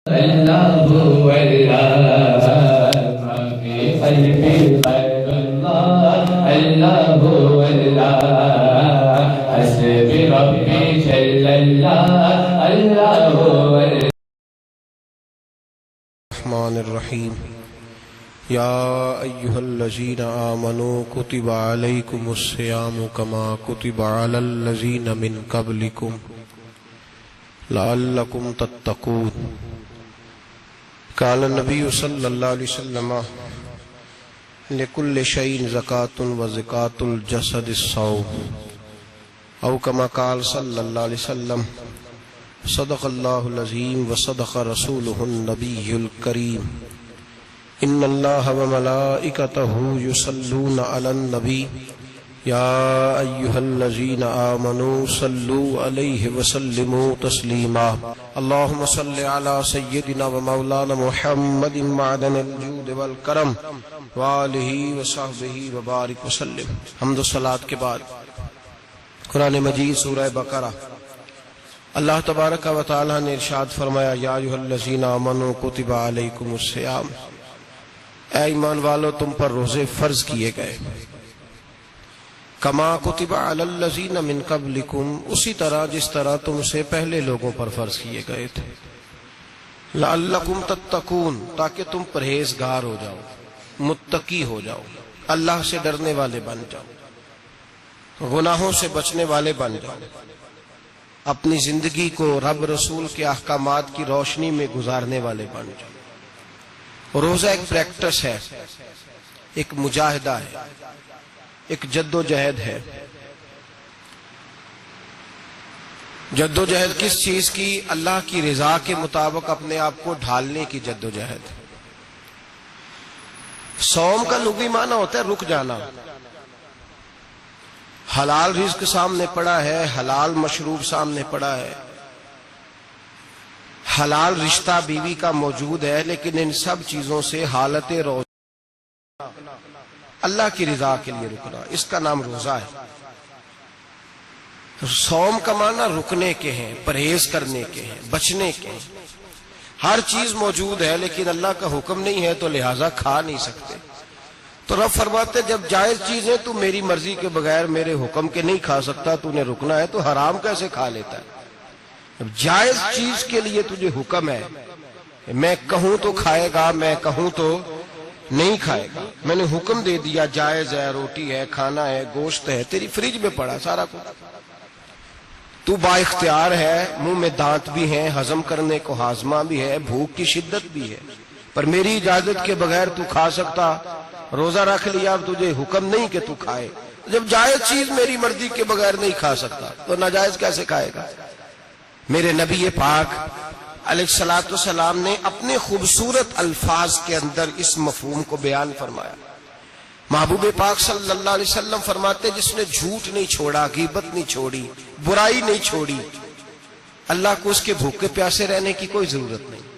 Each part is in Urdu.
اللہ اللہ ما فی قلبی غیر اللہ اللہ اللہ حسبی ربی جل اللہ اللہ الرحمن الرحیم یا ایہا الذین آمنوا کتب علیکم الصیام کما کتب علی الذین من قبلکم لعلکم تتقون قال النبی صلی اللہ علیہ وسلم لکل شیء زکاۃ وزکاۃ الجسد الصوم او کما قال صلی اللہ علیہ وسلم صدق اللہ العظیم وصدق رسولہ النبی الکریم ان اللہ وملائکتہ یصلون علی النبی یا ایہا الذین آمنوا صلوا علیہ وسلموا تسلیما اللہم صل علی سیدنا ومولانا محمد معدن الجود والکرم وآلہ وصحبہ وبارک وسلم۔ حمد و صلاۃ کے بعد قرآن مجید سورہ بقرہ اللہ تبارک و تعالی نے ارشاد فرمایا یا ایھا الذین آمنوا کتب علیکم الصیام، اے ایمان والو تم پر روزے فرض کیے گئے، کما کتب علی الذین من قبلکم اسی طرح جس طرح تم سے پہلے لوگوں پر فرض کیے گئے تھے، لعلکم تتقون تاکہ تم پرہیزگار ہو جاؤ، متقی ہو جاؤ، اللہ سے ڈرنے والے بن جاؤ، گناہوں سے بچنے والے بن جاؤ، اپنی زندگی کو رب رسول کے احکامات کی روشنی میں گزارنے والے بن جاؤ۔ روزہ ایک پریکٹس ہے، ایک مجاہدہ ہے، ایک جد و جہد ہے۔ جد و جہد کس چیز کی؟ اللہ کی رضا کے مطابق اپنے آپ کو ڈھالنے کی جد و جہد۔ صوم کا لغوی معنی ہوتا ہے رک جانا، حلال رزق سامنے پڑا ہے، حلال مشروب سامنے پڑا ہے، حلال رشتہ بیوی کا موجود ہے، لیکن ان سب چیزوں سے حالت روزہ اللہ کی رضا کے لیے رکنا، اس کا نام روزہ ہے۔ صوم کا معنی رکنے کے ہیں، پرہیز کرنے کے ہیں، بچنے کے ہیں۔ ہر چیز موجود ہے لیکن اللہ کا حکم نہیں ہے تو لہٰذا کھا نہیں سکتے۔ تو رب فرماتے جب جائز چیز ہے تو میری مرضی کے بغیر میرے حکم کے نہیں کھا سکتا، تو نے رکنا ہے تو حرام کیسے کھا لیتا ہے؟ جب جائز چیز کے لیے تجھے حکم ہے، میں کہوں تو کھائے گا، میں کہوں تو نہیں کھائے گا، میں نے حکم دے دیا جائز ہے، روٹی ہے، کھانا ہے، گوشت ہے، تیری فریج میں پڑا سارا کچھ، تو با اختیار ہے، منہ میں دانت بھی ہیں، ہضم کرنے کو ہاضمہ بھی ہے، بھوک کی شدت بھی ہے، پر میری اجازت کے بغیر تو کھا سکتا۔ روزہ رکھ لیا، اب تجھے حکم نہیں کہ تو کھائے۔ جب جائز چیز میری مرضی کے بغیر نہیں کھا سکتا تو ناجائز کیسے کھائے گا؟ میرے نبی پاک علیہ الصلوۃ والسلام نے اپنے خوبصورت الفاظ کے اندر اس مفہوم کو بیان فرمایا۔ محبوب پاک صلی اللہ علیہ وسلم فرماتے جس نے جھوٹ نہیں چھوڑا، غیبت نہیں چھوڑی، برائی نہیں چھوڑی، اللہ کو اس کے بھوکے پیاسے رہنے کی کوئی ضرورت نہیں۔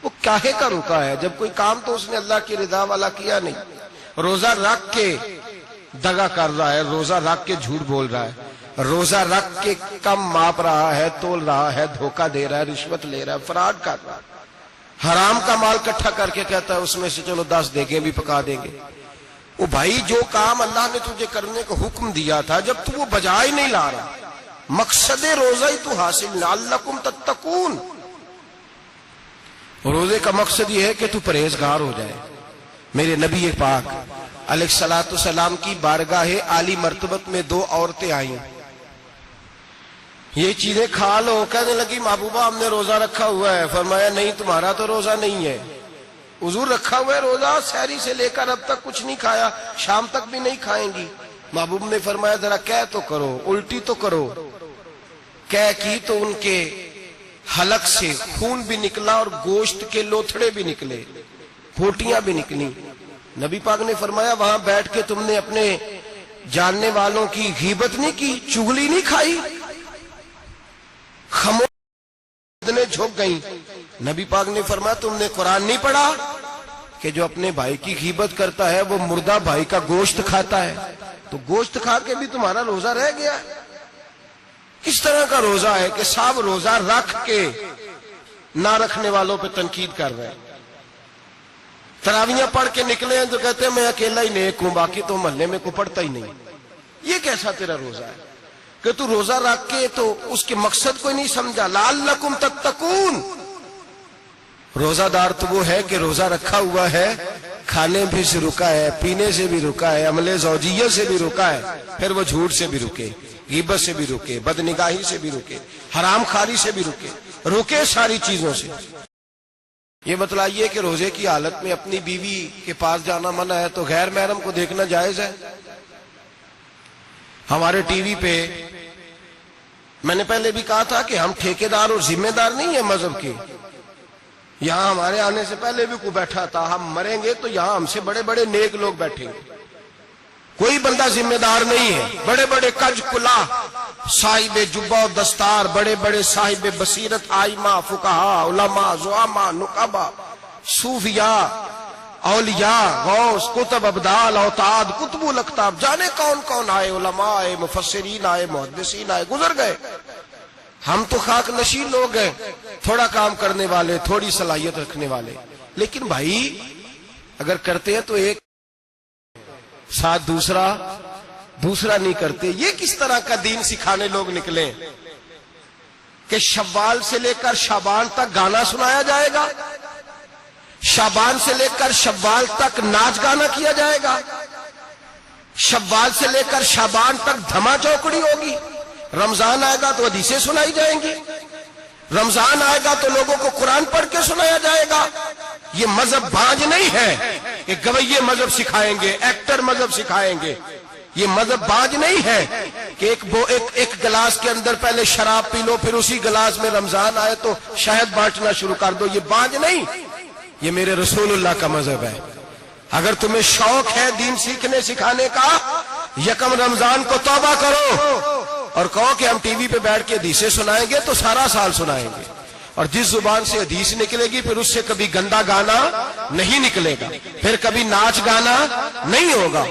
وہ کاہے کا رکا ہے جب کوئی کام تو اس نے اللہ کی رضا والا کیا نہیں۔ روزہ رکھ کے دغا کر رہا ہے، روزہ رکھ کے جھوٹ بول رہا ہے، روزہ رکھ کے کم ماپ رہا ہے، تول رہا ہے، دھوکہ دے رہا ہے، رشوت لے رہا ہے، فراڈ کر رہا ہے، حرام کا مال اکٹھا کر کے کہتا ہے اس میں سے چلو 10 دیگیں بھی پکا دیں گے۔ وہ بھائی جو کام اللہ نے تجھے کرنے کو حکم دیا تھا جب تو وہ بجا ہی نہیں لا رہا، مقصد روزہ ہی تو حاصل، لعلکم تتقون۔ روزے کا مقصد یہ ہے کہ تو پرہیزگار ہو جائے۔ میرے نبی پاک علیہ الصلوۃ والسلام کی بارگاہ عالی مرتبت میں 2 عورتیں آئیں، یہ چیزیں کھا لو، کہنے لگی محبوبہ ہم نے روزہ رکھا ہوا ہے۔ فرمایا نہیں تمہارا تو روزہ نہیں ہے، حضور رکھا ہوا ہے روزہ، سحری سے لے کر اب تک کچھ نہیں کھایا، شام تک بھی نہیں کھائیں گی۔ محبوب نے فرمایا ذرا کہہ تو کرو، الٹی تو کرو۔ کہہ کی تو ان کے حلق سے خون بھی نکلا اور گوشت کے لوتھڑے بھی نکلے، پھوٹیاں بھی نکلی۔ نبی پاک نے فرمایا وہاں بیٹھ کے تم نے اپنے جاننے والوں کی غیبت نہیں کی، چغلی نہیں کھائی، خاموش نے جھک گئیں۔ نبی پاک نے فرمایا تم نے قرآن نہیں پڑھا کہ جو اپنے بھائی کی غیبت کرتا ہے وہ مردہ بھائی کا گوشت کھاتا ہے؟ تو گوشت کھا کے بھی تمہارا روزہ رہ گیا۔ کس طرح کا روزہ ہے کہ صاحب روزہ رکھ کے نہ رکھنے والوں پہ تنقید کر رہے ہیں. تراویاں پڑھ کے نکلے ہیں تو کہتے ہیں میں اکیلا ہی نیک ہوں، باقی تو محلے میں کوئی پڑھتا ہی نہیں. یہ کیسا تیرا روزہ ہے کہ تو روزہ رکھ کے تو اس کے مقصد کو نہیں سمجھا. لعلکم تتقون. روزہ دار تو وہ ہے کہ روزہ رکھا ہوا ہے، کھانے بھی سے رکا ہے، پینے سے بھی رکا ہے، عمل زوجیہ سے بھی رکا ہے، پھر وہ جھوٹ سے بھی رکے، غیبت سے بھی رکے، بدنگاہی سے بھی رکے، حرام خواری سے بھی رکے ساری چیزوں سے. یہ بتلائیے کہ روزے کی حالت میں اپنی بیوی کے پاس جانا منع ہے تو غیر محرم کو دیکھنا جائز ہے؟ ہمارے ٹی وی پہ میں نے پہلے بھی کہا تھا کہ ہم ٹھیکیدار اور ذمہ دار نہیں ہیں مذہب کے. یہاں ہمارے آنے سے پہلے بھی کوئی بیٹھا تھا. ہم مریں گے تو یہاں ہم سے بڑے بڑے نیک لوگ بیٹھیں گے. کوئی بندہ ذمہ دار نہیں ہے. بڑے بڑے کج کلا صاحب جبہ و دستار، بڑے بڑے صاحب بصیرت، آئمہ، فقہاء، علماء، زعماء، نقبا، صوفیاء، اولیاء، غوث، کتب، ابدال، اوتاد، کتب الاقطاب، جانے کون کون آئے، علماء آئے، مفسرین آئے، محدثین آئے، گزر گئے. ہم تو خاک نشین لوگ ہیں، تھوڑا کام کرنے والے، تھوڑی صلاحیت رکھنے والے. لیکن بھائی اگر کرتے ہیں تو ایک ساتھ دوسرا نہیں کرتے. یہ کس طرح کا دین سکھانے لوگ نکلے کہ شوال سے لے کر شعبان تک گانا سنایا جائے گا، شعبان سے لے کر شوال تک ناچ گانا کیا جائے گا، شوال سے لے کر شعبان تک دھما چوکڑی ہوگی، رمضان آئے گا تو حدیثیں سنائی جائیں گی، رمضان آئے گا تو لوگوں کو قرآن پڑھ کے سنایا جائے گا. یہ مذہب بانج نہیں ہے کہ گویے مذہب سکھائیں گے، ایکٹر مذہب سکھائیں گے. یہ مذہب بانج نہیں ہے کہ ایک گلاس کے اندر پہلے شراب پی لو پھر اسی گلاس میں رمضان آئے تو شہد بانٹنا شروع کر دو. یہ بانج نہیں، یہ میرے رسول اللہ کا مذہب ہے. اگر تمہیں شوق ہے دین سیکھنے سکھانے کا، یکم رمضان کو توبہ کرو اور کہو کہ ہم ٹی وی پہ بیٹھ کے حدیثیں سنائیں گے تو سارا سال سنائیں گے. اور جس زبان سے حدیث نکلے گی پھر اس سے کبھی گندا گانا نہیں نکلے گا، پھر کبھی ناچ گانا نہیں ہوگا.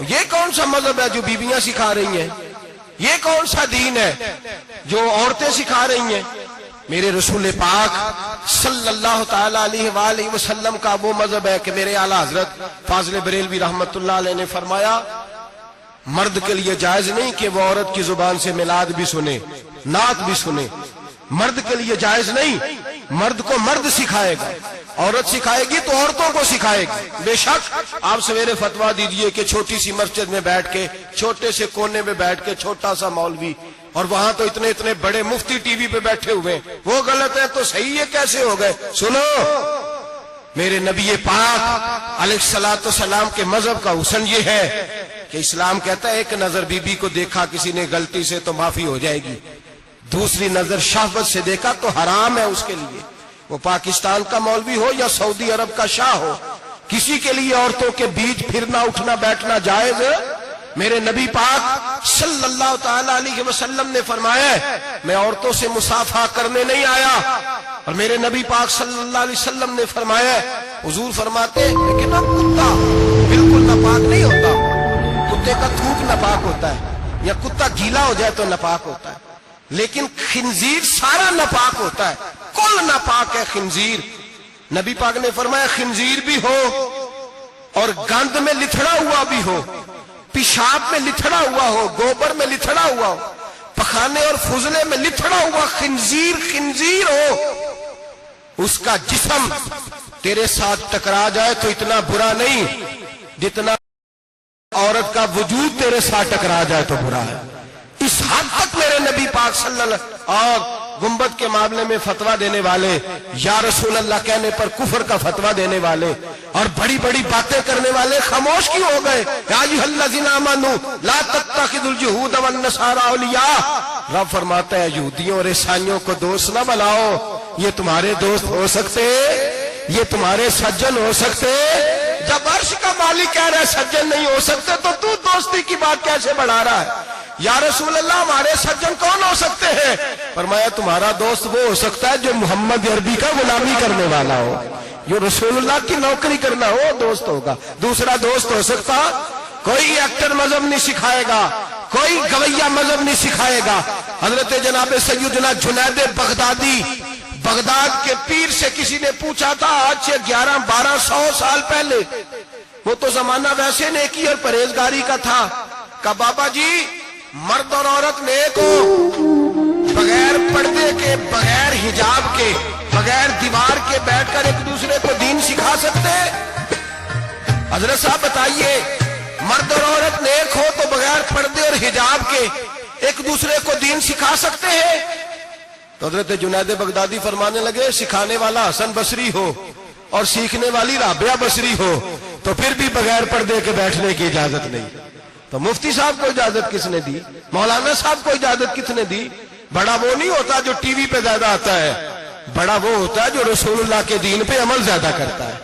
یہ کون سا مذہب ہے جو بیویاں سکھا رہی ہیں؟ یہ کون سا دین ہے جو عورتیں سکھا رہی ہیں؟ میرے رسول پاک صلی اللہ تعالی علیہ وآلہ وسلم کا وہ مذہب ہے کہ میرے اعلیٰ حضرت فاضل بریلوی رحمت اللہ علیہ نے فرمایا مرد کے لیے جائز نہیں کہ وہ عورت کی زبان سے میلاد بھی سنے، نعت بھی سنے. مرد کے لیے جائز نہیں. مرد کو مرد سکھائے گا، عورت سکھائے گی تو عورتوں کو سکھائے گی. بے شک آپ سویرے فتویٰ دیجئے کہ چھوٹی سی مسجد میں بیٹھ کے، چھوٹے سے کونے میں بیٹھ کے چھوٹا سا مولوی، اور وہاں تو اتنے بڑے مفتی ٹی وی پہ بیٹھے ہوئے، وہ غلط ہے تو صحیح ہے کیسے ہو گئے؟ سنو، میرے نبی پاک علیہ الصلوۃ والسلام کے مذہب کا حسن یہ ہے کہ اسلام کہتا ہے ایک نظر بی بی کو دیکھا کسی نے غلطی سے تو معافی ہو جائے گی، دوسری نظر شہوت سے دیکھا تو حرام ہے اس کے لیے. وہ پاکستان کا مولوی ہو یا سعودی عرب کا شاہ ہو، کسی کے لیے عورتوں کے بیچ پھرنا اٹھنا بیٹھنا جائز ہے. میرے نبی پاک صلی اللہ تعالی علیہ وسلم نے فرمایا میں عورتوں سے مصافحہ کرنے نہیں آیا. اور میرے نبی پاک صلی اللہ علیہ وسلم نے فرمایا، حضور فرماتے لیکن اب کتا بالکل ناپاک نہیں ہوتا، کتے کا تھوک ناپاک ہوتا ہے یا کتا گیلا ہو جائے تو ناپاک ہوتا ہے، لیکن خنزیر سارا ناپاک ہوتا ہے، کل ناپاک ہے خنزیر. نبی پاک نے فرمایا خنزیر بھی ہو اور گند میں لتھڑا ہوا بھی ہو، پیشاب میں لتھڑا ہوا ہو، گوبر میں لتھڑا ہوا ہو، پخانے اور فضلے میں لتھڑا ہوا خنزیر ہو، اس کا جسم تیرے ساتھ ٹکرا جائے تو اتنا برا نہیں جتنا عورت کا وجود تیرے ساتھ ٹکرا جائے تو برا ہے. اس حد تک میرے نبی پاک صلی اللہ علیہ وسلم اور گنبد کے معاملے میں فتویٰ دینے والے، یا رسول اللہ کہنے پر کفر کا فتویٰ دینے والے اور بڑی بڑی باتیں کرنے والے خاموش کیوں ہو گئے؟ یا ایھا الذین آمنوا لا تتخذوا اليہود والنصارى اولیاء. رب فرماتا ہے یہودیوں اور عیسائیوں کو دوست نہ بناؤ، یہ تمہارے دوست ہو سکتے، یہ تمہارے سجن ہو سکتے. جب عرش کا مالک کہہ رہا ہے سجن نہیں ہو سکتے تو دوستی کی بات کیسے بڑھا رہا ہے؟ یا رسول اللہ ہمارے سجن کون ہو سکتے ہیں؟ فرمایا تمہارا دوست وہ ہو سکتا ہے جو محمد عربی کا غلامی کرنے والا ہو، جو رسول اللہ کی نوکری کرنا ہو دوست ہوگا. دوسرا دوست ہو سکتا کوئی ایکٹر مذہب نہیں سکھائے گا، کوئی گویہ مذہب نہیں سکھائے گا. حضرت جناب سیدنا جنید بغدادی بغداد کے پیر سے کسی نے پوچھا تھا آج سے 1100-1200 سال پہلے، وہ تو زمانہ ویسے نیکی اور پرہیزگاری کا تھا، کہ بابا جی مرد اور عورت نیک ہو، بغیر پردے کے، بغیر حجاب کے، بغیر دیوار کے بیٹھ کر ایک دوسرے کو دین سکھا سکتے؟ حضرت صاحب بتائیے، مرد اور عورت نیک ہو تو بغیر پردے اور حجاب کے ایک دوسرے کو دین سکھا سکتے ہیں؟ تو حضرت جنید بغدادی فرمانے لگے سکھانے والا حسن بصری ہو اور سیکھنے والی رابعہ بصری ہو تو پھر بھی بغیر پردے کے بیٹھنے کی اجازت نہیں۔ تو مفتی صاحب کو اجازت کس نے دی؟ مولانا صاحب کو اجازت کس نے دی؟ بڑا وہ نہیں ہوتا جو ٹی وی پہ زیادہ آتا ہے، بڑا وہ ہوتا ہے جو رسول اللہ کے دین پہ عمل زیادہ کرتا ہے۔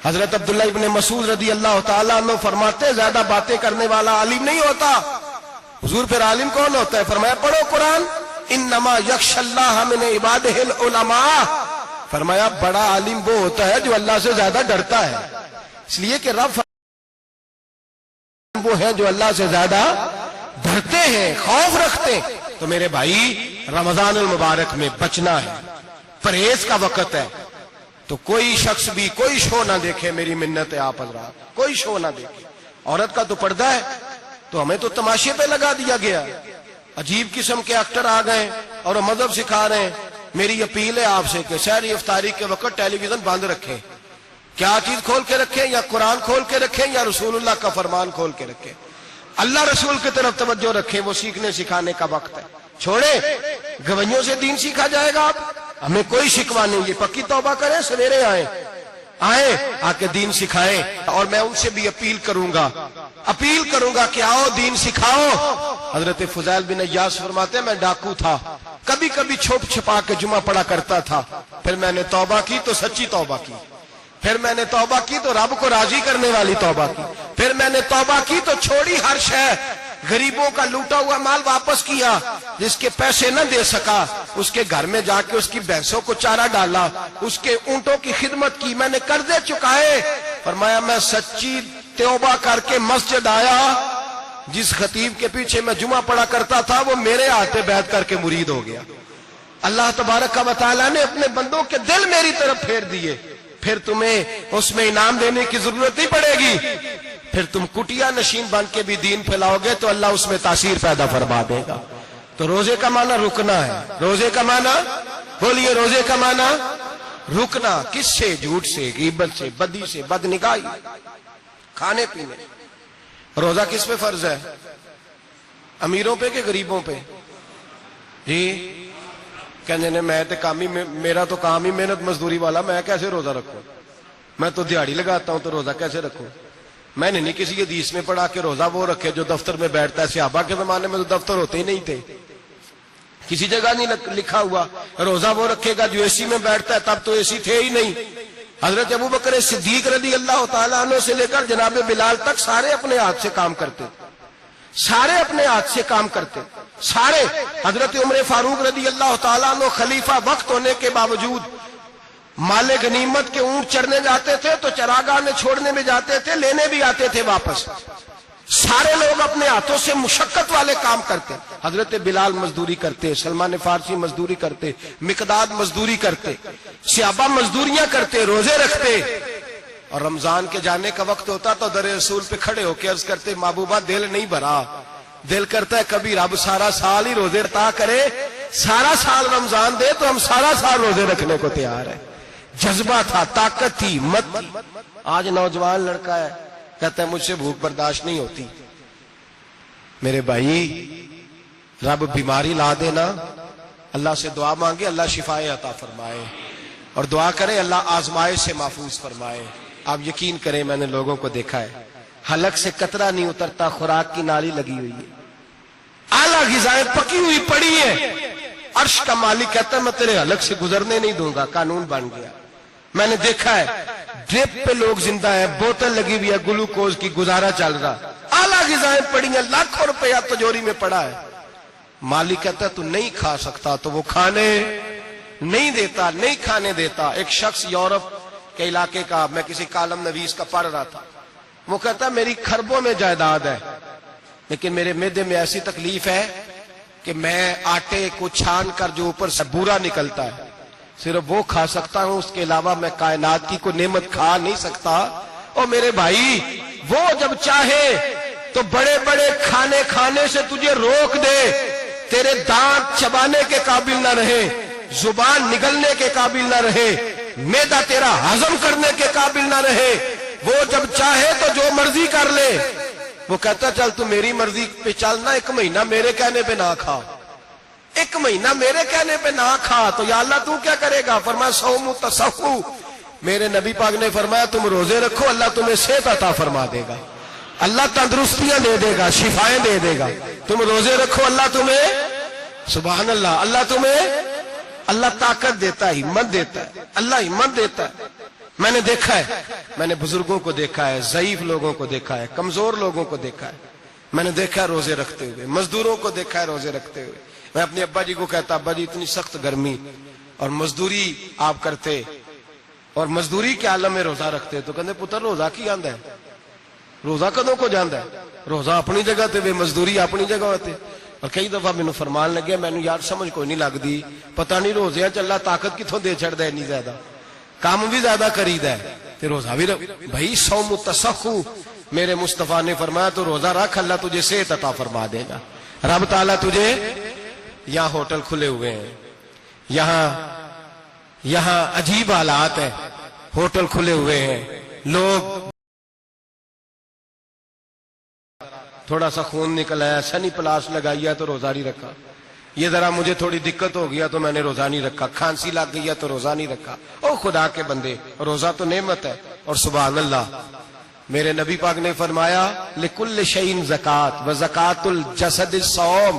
حضرت عبداللہ ابن مسعود رضی اللہ تعالیٰ عنہ فرماتے زیادہ باتیں کرنے والا عالم نہیں ہوتا۔ حضور پھر عالم کون ہوتا ہے؟ فرمایا پڑھو قرآن، انما یخشی اللہ من عبادہ العلماء، فرمایا بڑا عالم وہ ہوتا ہے جو اللہ سے زیادہ ڈرتا ہے، اس لیے کہ رب وہ ہیں جو اللہ سے زیادہ ڈرتے ہیں، خوف رکھتے ہیں۔ تو میرے بھائی رمضان المبارک میں بچنا ہے، پرہیز کا وقت ہے، تو کوئی شخص بھی کوئی شو نہ دیکھے، میری منت ہے آپ حضرات، کوئی شو نہ دیکھے۔ عورت کا تو پردہ ہے تو ہمیں تو تماشے پہ لگا دیا گیا، عجیب قسم کے ایکٹر آ گئے اور وہ مذہب سکھا رہے ہیں۔ میری اپیل ہے آپ سے کہ سحری افطاری کے وقت ٹیلی ویژن بند رکھیں، کیا چیز کھول کے رکھیں؟ یا قرآن کھول کے رکھیں یا رسول اللہ کا فرمان کھول کے رکھیں، اللہ رسول کی طرف توجہ رکھیں، وہ سیکھنے سکھانے کا وقت ہے۔ چھوڑیں گویوں سے دین سیکھا جائے گا، ہمیں کوئی شکوہ نہیں، یہ پکی توبہ کریں، سویرے آئیں آ کے دین سکھائیں۔ اور میں ان سے بھی اپیل کروں گا کہ آؤ دین سکھاؤ۔ حضرت فضیل بن عیاض فرماتے ہیں میں ڈاکو تھا، کبھی کبھی چھپ چھپا کے جمعہ پڑھا کرتا تھا، پھر میں نے توبہ کی تو سچی توبہ کی، پھر میں نے توبہ کی تو رب کو راضی کرنے والی توبہ کی، پھر میں نے توبہ کی تو چھوڑی ہر شے، غریبوں کا لوٹا ہوا مال واپس کیا، جس کے پیسے نہ دے سکا اس کے گھر میں جا کے اس کی بھینسوں کو چارہ ڈالا، اس کے اونٹوں کی خدمت کی، میں نے قرضے چکائے۔ فرمایا میں سچی توبہ کر کے مسجد آیا، جس خطیب کے پیچھے میں جمعہ پڑھا کرتا تھا وہ میرے ہاتھے بیعت کر کے مرید ہو گیا۔ اللہ تبارک و تعالیٰ نے اپنے بندوں کے دل میری طرف پھیر دیے، پھر تمہیں اس میں انعام دینے کی ضرورت نہیں پڑے گی، پھر تم کٹیا نشین بن کے بھی دین پھیلاؤ گے تو اللہ اس میں تاثیر پیدا فرما دے گا۔ تو روزے کا معنی رکنا ہے، روزے کا معنی بولیے، روزے کا معنی رکنا، کس سے؟ جھوٹ سے، غیبت سے، بدی سے، بدنگاہی، کھانے پینے۔ روزہ کس پہ فرض ہے؟ امیروں پہ کہ غریبوں پہ؟ جی کہنے میں تو کام ہی، میرا تو کام ہی محنت مزدوری والا، میں کیسے روزہ رکھوں؟ میں تو دیہڑی لگاتا ہوں تو روزہ کیسے رکھوں؟ میں نے نہیں کسی حدیث میں پڑھا کہ روزہ وہ رکھے جو دفتر میں بیٹھتا ہے، صحابہ کے زمانے میں تو دفتر ہوتے ہی نہیں تھے، کسی جگہ نہیں لکھا ہوا روزہ وہ رکھے گا جو اے سی میں بیٹھتا ہے، تب تو اے سی تھے ہی نہیں۔ حضرت ابو بکر صدیق رضی اللہ تعالیٰ عنہ سے لے کر جناب بلال تک سارے اپنے ہاتھ سے کام کرتے، سارے اپنے ہاتھ سے کام کرتے، سارے۔ حضرت عمر فاروق رضی اللہ تعالیٰ عنہ خلیفہ وقت ہونے کے باوجود مال غنیمت کے اونٹ چرنے جاتے تھے تو چراگاہ میں چھوڑنے میں جاتے تھے، لینے بھی آتے تھے واپس، سارے لوگ اپنے ہاتھوں سے مشقت والے کام کرتے۔ حضرت بلال مزدوری کرتے، سلمان فارسی مزدوری کرتے، مقداد مزدوری کرتے، صحابہ مزدوریاں کرتے، روزے رکھتے، اور رمضان کے جانے کا وقت ہوتا تو در رسول پہ کھڑے ہو کے عرض کرتے محبوبہ دل نہیں بھرا، دل کرتا ہے کبھی رب سارا سال ہی روزے عطا کرے، سارا سال رمضان دے تو ہم سارا سال روزے رکھنے کو تیار ہیں۔ جذبہ تھا، طاقت تھی، ہمت تھی۔ آج نوجوان لڑکا ہے کہتا ہے مجھ سے بھوک برداشت نہیں ہوتی۔ میرے بھائی رب بیماری لا دینا، اللہ سے دعا مانگے اللہ شفائے عطا فرمائے، اور دعا کرے اللہ آزمائش سے محفوظ فرمائے۔ آپ یقین کریں میں نے لوگوں کو دیکھا ہے حلق سے قطرہ نہیں اترتا، خوراک کی نالی لگی ہوئی ہے، اعلیٰ غذائیں پکی ہوئی پڑی ہیں، عرش کا مالک کہتا ہے میں تیرے حلق سے گزرنے نہیں دوں گا، قانون بن گیا۔ میں نے دیکھا ہے ڈرپ پہ لوگ زندہ ہے، بوتل لگی ہوئی ہے گلوکوز کی، گزارا چل رہا، اعلیٰ غذائیں پڑی ہیں، لاکھوں روپیہ تجوری میں پڑا ہے، مالک کہتا ہے تو نہیں کھا سکتا، تو وہ کھانے نہیں دیتا، نہیں کھانے دیتا۔ ایک شخص یورپ کے علاقے کا، میں کسی کالم نویس کا پڑھ رہا تھا، وہ کہتا ہے میری خربوں میں جائیداد ہے لیکن میرے معدے میں ایسی تکلیف ہے کہ میں آٹے کو چھان کر جو اوپر سے بورا نکلتا ہے صرف وہ کھا سکتا ہوں، اس کے علاوہ میں کائنات کی کوئی نعمت کھا نہیں سکتا۔ اور میرے بھائی، وہ جب چاہے تو بڑے بڑے کھانے کھانے سے تجھے روک دے، تیرے دانت چبانے کے قابل نہ رہے، زبان نگلنے کے قابل نہ رہے، معدہ تیرا ہضم کرنے کے قابل نہ رہے، وہ جب چاہے تو جو مرضی کر لے۔ وہ کہتا چل تو میری مرضی پہ چلنا، 1 مہینہ میرے کہنے پہ نہ کھا، 1 مہینہ میرے کہنے پہ نہ کھا، تو یا اللہ تو کیا کرے گا؟ فرمایا صوم تصحو، میرے نبی پاک نے فرمایا تم روزے رکھو، اللہ تمہیں صحت عطا فرما دے گا، اللہ تندرستیاں دے دے گا، شفائیں دے دے گا۔ تم روزے رکھو، اللہ تمہیں، سبحان اللہ، اللہ طاقت دیتا ہے، ہمت دیتا ہے، اللہ ہمت دیتا ہے۔ میں نے دیکھا ہے، میں نے بزرگوں کو دیکھا ہے، ضعیف لوگوں کو دیکھا ہے، کمزور لوگوں کو دیکھا ہے، میں نے دیکھا ہے روزے رکھتے ہوئے، مزدوروں کو دیکھا ہے روزے رکھتے ہوئے۔ میں اپنے ابا جی کو کہتا، ابا جی اتنی سخت گرمی اور مزدوری آپ کرتے اور مزدوری کے عالم میں روزہ رکھتے، تو کہتے پتر روزہ کی آندا ہے، روزہ کدوں کو جاندا ہے، روزہ اپنی جگہ تے وے مزدوری اپنی جگہ ہوتے۔ اور کئی دفعہ مینوں فرمان لگے، مینوں یار سمجھ کوئی نہیں لگدی، پتہ نہیں روزے چ اللہ طاقت کتھوں دے چھڑدا ہے، اتنی زیادہ کام بھی زیادہ کریدا ہے تے روزہ بھی بھائی صوم تصحو، میرے مصطفیٰ نے فرمایا تو روزہ رکھ، اللہ تجھے صحت عطا فرما دے گا۔ رب تعالیٰ تجھے، یہاں ہوٹل کھلے ہوئے ہیں، یہاں عجیب حالات ہیں، ہوٹل کھلے ہوئے ہیں، لوگ تھوڑا سا خون نکل آیا، سنی پلاس لگائی ہے تو روزہ نہیں رکھا، یہ ذرا مجھے تھوڑی دقت ہو گیا تو میں نے روزہ نہیں رکھا، کھانسی لگ گئی ہے تو روزہ نہیں رکھا۔ او خدا کے بندے، روزہ تو نعمت ہے۔ اور سبحان اللہ، میرے نبی پاک نے فرمایا لکل شیء زکات و زکات الجسد الصوم،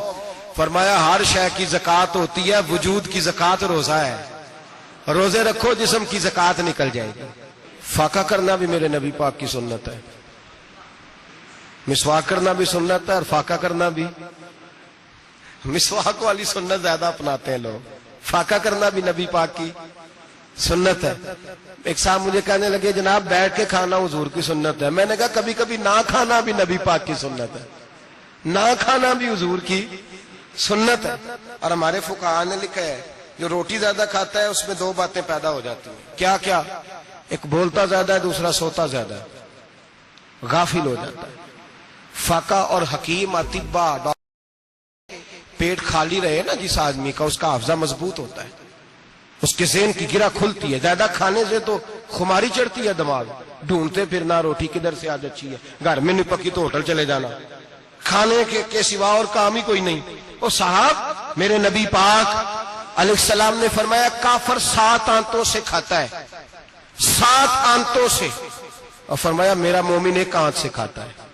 فرمایا ہر شے کی زکات ہوتی ہے، وجود کی زکات روزہ ہے، روزے رکھو جسم کی زکات نکل جائے گی۔ فاقہ کرنا بھی میرے نبی پاک کی سنت ہے، مسواک کرنا بھی سنت ہے، اور فاقہ کرنا بھی۔ مسواک والی سنت زیادہ اپناتے ہیں لوگ، فاقہ کرنا بھی نبی پاک کی سنت ہے۔ ایک صاحب مجھے کہنے لگے جناب بیٹھ کے کھانا حضور کی سنت ہے، میں نے کہا کبھی کبھی نہ کھانا بھی نبی پاک کی سنت ہے، نہ کھانا بھی حضور کی سنت ہے۔ اور ہمارے فقہاء نے لکھا ہے جو روٹی زیادہ کھاتا ہے اس میں 2 باتیں پیدا ہو جاتی ہیں، کیا کیا؟ ایک بولتا زیادہ ہے، دوسرا سوتا زیادہ ہے، غافل ہو جاتا ہے۔ فقہ اور حکیم اطباء، پیٹ خالی رہے نا جس آدمی کا، اس کا حافظہ مضبوط ہوتا ہے، اس کے ذہن کی گرہ کھلتی ہے۔ زیادہ کھانے سے تو خماری چڑھتی ہے، دماغ ڈھونڈتے پھرنا روٹی کدھر سے آج اچھی ہے، گھر میں نہیں پکی تو ہوٹل چلے جانا، کھانے کے سوا اور کام ہی کوئی نہیں۔ اور صاحب میرے نبی پاک علیہ السلام نے فرمایا کافر 7 آنتوں سے کھاتا ہے، 7 آنتوں سے، اور فرمایا میرا مومن 1 آنت سے کھاتا ہے،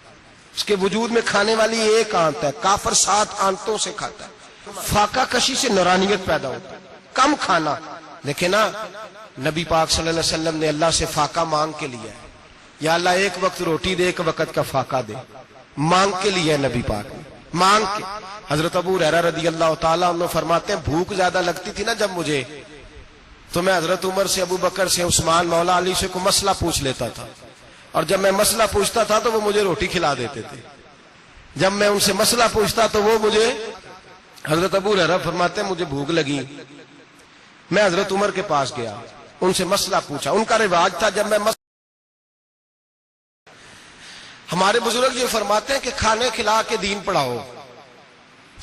اس کے وجود میں کھانے والی 1 آنت ہے، کافر 7 آنتوں سے کھاتا ہے۔ فاقہ کشی سے نورانیت پیدا ہوتا ہے، کم کھانا۔ دیکھیں نا نبی پاک صلی اللہ علیہ وسلم نے اللہ سے فاقہ مانگ کے لیا ہے، یا اللہ 1 وقت روٹی دے، 1 وقت کا فاقہ دے، مانگ کے لیا ہے نبی پاک نے، مانگ کے۔ حضرت ابو ہریرہ رضی اللہ تعالیٰ عنہ فرماتے ہیں بھوک زیادہ لگتی تھی نا جب مجھے، تو میں حضرت عمر سے، ابو بکر سے، عثمان، مولا علی سے کوئی مسئلہ پوچھ لیتا تھا، اور جب میں مسئلہ پوچھتا تھا تو وہ مجھے روٹی کھلا دیتے تھے، جب میں ان سے مسئلہ پوچھتا تو وہ مجھے، حضرت ابو ہریرہ فرماتے ہیں مجھے بھوک لگی، میں حضرت عمر کے پاس گیا، ان سے مسئلہ پوچھا، ان کا رواج تھا جب میں ہمارے بزرگ یہ فرماتے ہیں کہ کھانے کھلا کے دین پڑھاؤ،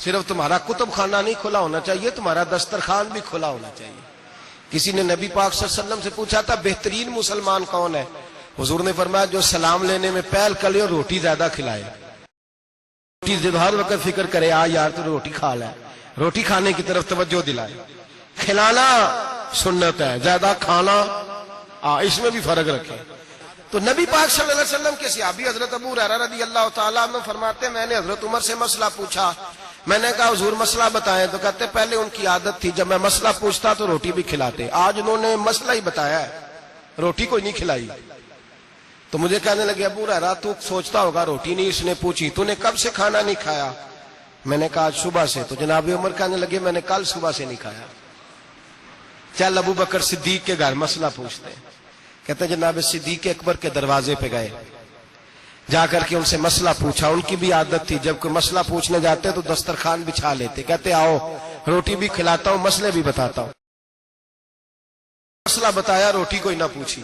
صرف تمہارا کتب خانہ نہیں کھلا ہونا چاہیے، تمہارا دسترخوان بھی کھلا ہونا چاہیے۔ کسی نے نبی پاک صلی اللہ علیہ وسلم سے پوچھا تھا بہترین مسلمان کون ہے؟ حضور نے فرمایا جو سلام لینے میں پہل کرے اور روٹی زیادہ کھلائے، روٹی جب ہر وقت فکر کرے یار تو روٹی کھا لے، روٹی کھانے کی طرف توجہ دلائے۔ کھلانا سنت ہے، زیادہ کھانا اس میں بھی فرق رکھے۔ تو نبی پاک صلی اللہ علیہ وسلم کے صحابی حضرت ابو ہریرہ رضی اللہ تعالیٰ عنہ فرماتے ہیں میں نے حضرت عمر سے مسئلہ پوچھا، میں نے کہا حضور مسئلہ بتائیں، تو کہتے پہلے ان کی عادت تھی جب میں مسئلہ پوچھتا تو روٹی بھی کھلاتے، آج انہوں نے مسئلہ ہی بتایا ہے، روٹی کوئی نہیں کھلائی۔ تو مجھے کہنے لگے ابو ہریرہ تو سوچتا ہوگا روٹی نہیں اس نے پوچھی، تو نے کب سے کھانا نہیں کھایا؟ میں نے کہا آج صبح سے۔ تو جناب عمر کہنے لگے میں نے کل صبح سے نہیں کھایا، چل ابو بکر صدیق کے گھر مسئلہ پوچھتے ہیں۔ کہتے ہیں جناب صدیق اکبر کے دروازے پہ گئے، جا کر کے ان سے مسئلہ پوچھا، ان کی بھی عادت تھی جب کوئی مسئلہ پوچھنے جاتے تو دسترخوان بچھا لیتے، کہتے آؤ روٹی بھی کھلاتا ہوں مسئلے بھی بتاتا ہوں۔ مسئلہ بتایا, روٹی کوئی نہ پوچھی.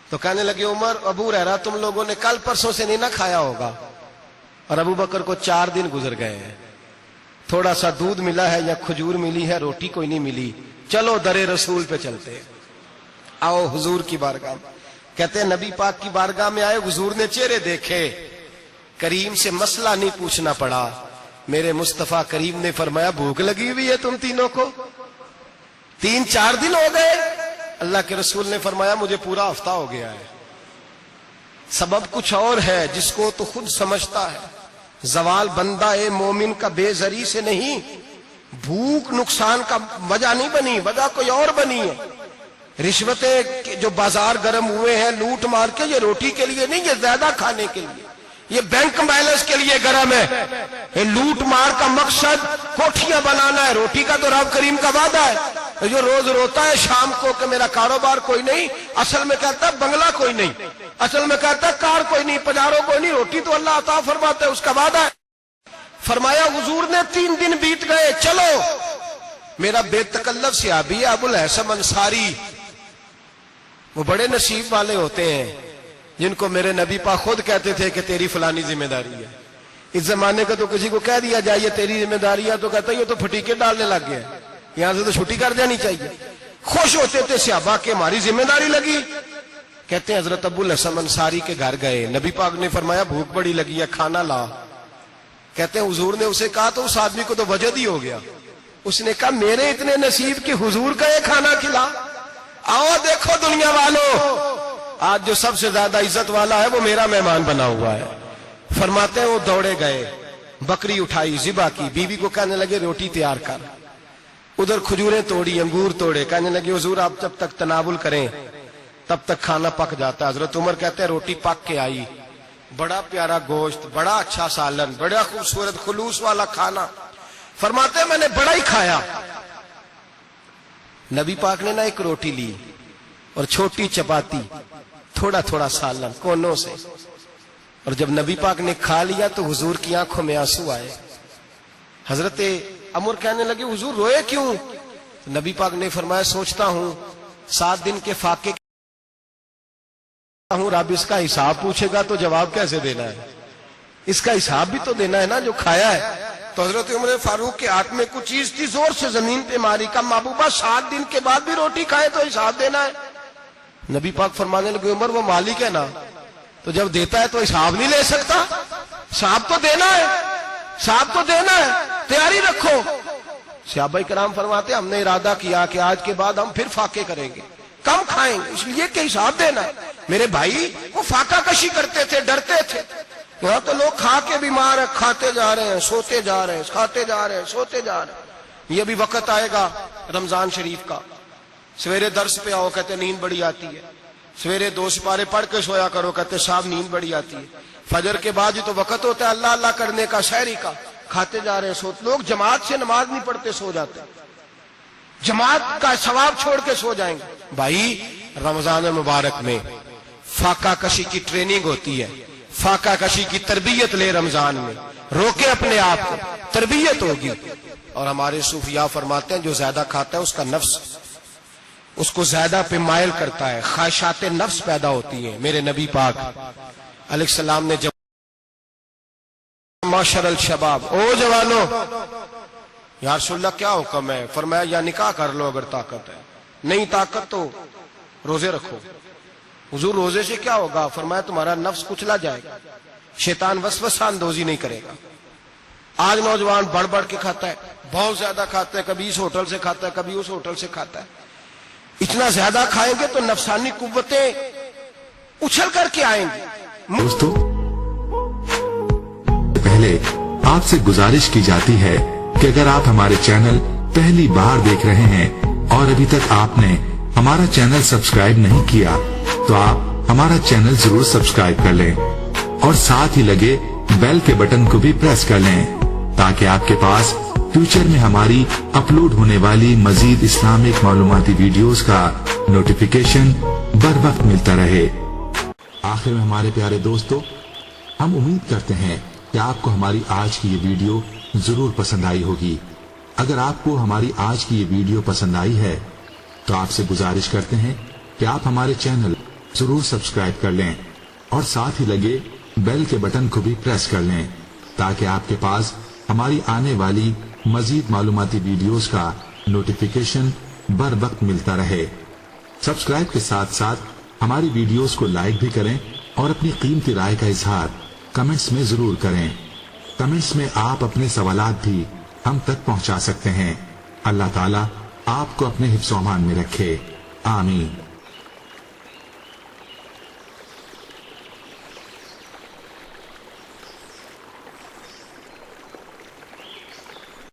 تو کہنے لگے عمر ابو ہریرہ تم لوگوں نے کل پرسوں سے نہیں نہ کھایا ہوگا. اور ابو بکر کو 4 دن گزر گئے ہیں, تھوڑا سا دودھ ملا ہے یا کھجور ملی ہے, روٹی کوئی نہیں ملی. چلو در رسول پہ چلتے, آؤ حضور کی بارگاہ. کہتے ہیں نبی پاک کی بارگاہ میں آئے, حضور نے چہرے دیکھے, کریم سے مسئلہ نہیں پوچھنا پڑا. میرے مصطفیٰ کریم نے فرمایا بھوک لگی ہوئی ہے تم تینوں کو, 3-4 دن ہو گئے. اللہ کے رسول نے فرمایا مجھے پورا ہفتہ ہو گیا ہے. سبب کچھ اور ہے جس کو تو خود سمجھتا ہے. زوال بندہ مومن کا بے زری سے نہیں, بھوک نقصان کا وجہ نہیں بنی, وجہ کوئی اور بنی ہے. رشوتیں جو بازار گرم ہوئے ہیں لوٹ مار کے, یہ روٹی کے لیے نہیں, یہ زیادہ کھانے کے لیے, یہ بینک بیلنس کے لیے گرم ہے. یہ لوٹ مار کا مقصد کوٹھیاں بنانا ہے, روٹی کا تو رب کریم کا وعدہ ہے. جو روز روتا ہے شام کو کہ میرا کاروبار کوئی نہیں, اصل میں کہتا ہے بنگلہ کوئی نہیں, اصل میں کہتا ہے کار کوئی نہیں, پجارو کوئی نہیں, روٹی تو اللہ عطا فرماتا ہے, اس کا وعدہ ہے. فرمایا حضور نے 3 دن بیت گئے, چلو. میرا بے تکلف صحابی ہے ابو الحسن انصاری, وہ بڑے نصیب والے ہوتے ہیں جن کو میرے نبی پاک خود کہتے تھے کہ تیری فلانی ذمہ داری ہے. اس زمانے کا تو کسی کو کہہ دیا جائے تیری ذمہ داری ہے تو کہتا ہے یہ تو پھٹیکے ڈالنے لگ گیا, یہاں سے تو چھٹی کر جانی چاہیے. خوش ہوتے تھے صحابہ کہ ہماری ذمہ داری لگی. کہتے ہیں حضرت ابو الحسن انصاری کے گھر گئے, نبی پاک نے فرمایا بھوک بڑی لگی ہے, کھانا لا. کہتے ہیں حضور نے اسے کہا تو اس آدمی کو تو وجد ہی ہو گیا. اس نے کہا میرے اتنے نصیب کہ حضور کا یہ کھانا کھلا. آؤ دیکھو دنیا والوں, آج جو سب سے زیادہ عزت والا ہے وہ میرا مہمان بنا ہوا ہے. فرماتے ہیں وہ دوڑے گئے, بکری اٹھائی, ذبح کی, بیوی کو کہنے لگے روٹی تیار کر. ادھر کھجوریں توڑی, انگور توڑے, کہنے لگے حضور آپ جب تک تناول کریں تب تک کھانا پک جاتا ہے. حضرت عمر کہتے ہیں روٹی پک کے آئی, بڑا پیارا گوشت, بڑا اچھا سالن, بڑا خوبصورت خلوص والا کھانا. فرماتے ہیں میں نے بڑا ہی کھایا. نبی پاک نے نہ ایک روٹی لی اور چھوٹی چپاتی, تھوڑا تھوڑا سالن کونوں سے, اور جب نبی پاک نے کھا لیا تو حضور کی آنکھوں میں آنسو آئے. حضرت عمر کہنے لگے حضور روئے کیوں؟ نبی پاک نے فرمایا سوچتا ہوں 7 دن کے فاقے ہوں, رب اس کا حساب پوچھے گا تو جواب کیسے دینا ہے, اس کا حساب بھی تو دینا ہے نا جو کھایا ہے. تو حضرت عمر فاروق کے ہاتھ میں کچھ چیز تھی, زور سے زمین پہ ماری, کا محبوبہ 7 دن کے بعد بھی روٹی کھائے تو حساب دینا ہے. نبی پاک فرمانے لگے عمر وہ مالک ہے نا, تو جب دیتا ہے تو حساب نہیں لے سکتا, حساب تو دینا ہے, حساب تو دینا ہے, تیاری رکھو. صحابہ کرام فرماتے ہم نے ارادہ کیا کہ آج کے بعد ہم پھر فاقے کریں گے, کم کھائیں گے, اس لیے کہ حساب دینا ہے. میرے بھائی وہ فاقہ کشی کرتے تھے, ڈرتے تھے. یہاں تو لوگ کھا کے بیمار ہیں, کھاتے جا رہے ہیں, سوتے جا رہے ہیں, کھاتے جا رہے ہیں, سوتے جا رہے ہیں. یہ بھی وقت آئے گا رمضان شریف کا, سویرے درس پہ آؤ کہتے نیند بڑی آتی ہے, سویرے 2 سپارے پڑھ کے سویا کرو کہتے صاحب نیند بڑی آتی ہے. فجر کے بعد ہی تو وقت ہوتا ہے اللہ اللہ کرنے کا, سحری کا, کھاتے جا رہے ہیں, سوتے. لوگ جماعت سے نماز نہیں پڑھتے سو جاتے, جماعت کا ثواب چھوڑ کے سو جائیں گے. بھائی رمضان مبارک میں فاقہ کشی کی ٹریننگ ہوتی ہے, فاقہ کشی کی تربیت لے, رمضان میں روکے اپنے آپ کو, تربیت ہوگی. اور ہمارے صوفیاء فرماتے ہیں جو زیادہ کھاتا ہے اس کا نفس اس کو زیادہ پہ مائل کرتا ہے, خواہشات نفس پیدا ہوتی ہیں. میرے نبی پاک علیہ السلام نے جب معاشر الشباب, او جوانو, یا رسول اللہ کیا حکم ہے؟ فرمایا یا نکاح کر لو اگر طاقت ہے, نہیں طاقت تو روزے رکھو. حضور روزے سے کیا ہوگا؟ فرمایا تمہارا نفس کچلا جائے گا, شیطان وسوسہ اندوزی نہیں کرے گا. آج نوجوان بڑھ بڑھ کے کھاتا ہے, بہت زیادہ کھاتا ہے, کبھی اس ہوٹل سے کھاتا ہے, کبھی اس ہوٹل سے کھاتا ہے. اتنا زیادہ کھائیں گے تو نفسانی قوتیں اچھل کر کے آئیں گی. دوستو پہلے آپ سے گزارش کی جاتی ہے کہ اگر آپ ہمارے چینل پہلی بار دیکھ رہے ہیں اور ابھی تک آپ نے ہمارا چینل سبسکرائب نہیں کیا تو آپ ہمارا چینل ضرور سبسکرائب کر لیں اور ساتھ ہی لگے بیل کے بٹن کو بھی پریس کر لیں تاکہ آپ کے پاس فیوچر میں ہماری اپلوڈ ہونے والی مزید اسلامک معلوماتی ویڈیوز کا نوٹیفیکیشن بر وقت ملتا رہے. آخر میں ہمارے پیارے دوستو, ہم امید کرتے ہیں کہ آپ کو ہماری آج کی یہ ویڈیو ضرور پسند آئی ہوگی. اگر آپ کو ہماری آج کی یہ ویڈیو پسند آئی ہے تو آپ سے گزارش کرتے ہیں کہ آپ ہمارے چینل ضرور سبسکرائب کر لیں اور ساتھ ہی لگے بیل کے بٹن کو بھی پریس کر لیں تاکہ آپ کے پاس ہماری آنے والی مزید معلوماتی ویڈیوز کا نوٹیفیکیشن بر وقت ملتا رہے۔ سبسکرائب کے ساتھ ساتھ ہماری ویڈیوز کو لائک بھی کریں اور اپنی قیمتی رائے کا اظہار کمنٹس میں ضرور کریں۔ کمنٹس میں آپ اپنے سوالات بھی ہم تک پہنچا سکتے ہیں۔ اللہ تعالیٰ آپ کو اپنے حفظ و امان میں رکھے، آمین۔